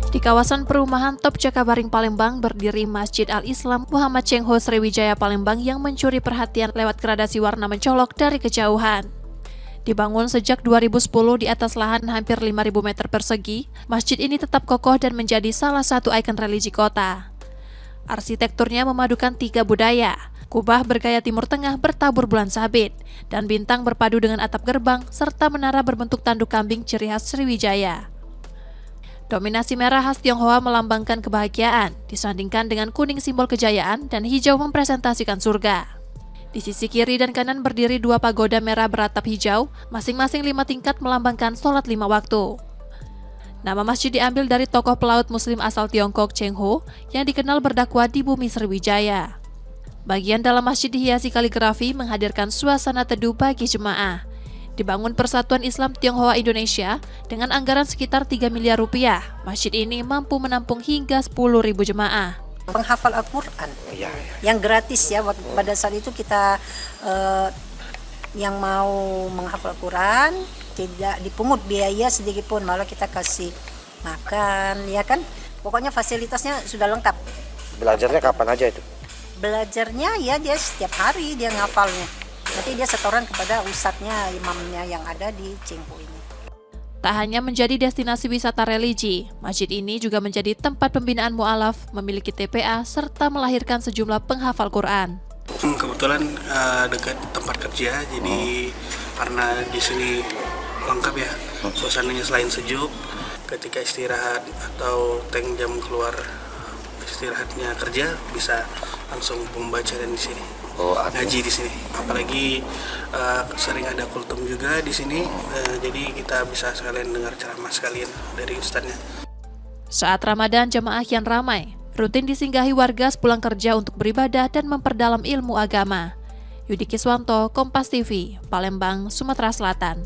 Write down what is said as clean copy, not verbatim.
Di kawasan perumahan Top Jakabaring Palembang berdiri Masjid Al-Islam Muhammad Cheng Ho Sriwijaya Palembang yang mencuri perhatian lewat gradasi warna mencolok dari kejauhan. Dibangun sejak 2010 di atas lahan hampir 5.000 meter persegi, masjid ini tetap kokoh dan menjadi salah satu ikon religi kota. Arsitekturnya memadukan 3 budaya, kubah bergaya Timur Tengah bertabur bulan sabit, dan bintang berpadu dengan atap gerbang, serta menara berbentuk tanduk kambing ciri khas Sriwijaya. Dominasi merah khas Tionghoa melambangkan kebahagiaan, disandingkan dengan kuning simbol kejayaan dan hijau mempresentasikan surga. Di sisi kiri dan kanan berdiri 2 pagoda merah beratap hijau, masing-masing 5 tingkat melambangkan sholat 5 waktu. Nama masjid diambil dari tokoh pelaut muslim asal Tiongkok Cheng Ho yang dikenal berdakwah di bumi Sriwijaya. Bagian dalam masjid dihiasi kaligrafi menghadirkan suasana teduh bagi jemaah. Dibangun Persatuan Islam Tionghoa Indonesia dengan anggaran sekitar 3 miliar rupiah, masjid ini mampu menampung hingga 10.000 jemaah. Penghafal Al-Quran yang gratis ya, pada saat itu kita yang mau menghafal Al-Quran tidak dipungut biaya sedikit pun, malah kita kasih makan ya kan, pokoknya fasilitasnya sudah lengkap. Belajarnya kapan aja itu? Belajarnya ya dia setiap hari dia ngafalnya. Nanti dia setoran kepada ustadznya, imamnya yang ada di Cengho ini. Tak hanya menjadi destinasi wisata religi, masjid ini juga menjadi tempat pembinaan mu'alaf, memiliki TPA, serta melahirkan sejumlah penghafal Quran. Kebetulan dekat tempat kerja, jadi karena di sini lengkap ya, suasananya selain sejuk, ketika istirahat atau jam keluar istirahatnya kerja bisa langsung membaca dan di sini. Ngaji di sini, apalagi sering ada kultum juga di sini, jadi kita bisa sekalian dengar ceramah sekalian dari ustadznya. Saat Ramadan, jemaah kian ramai, rutin disinggahi warga sepulang kerja untuk beribadah dan memperdalam ilmu agama. Yudi Kiswanto, Kompas TV, Palembang, Sumatera Selatan.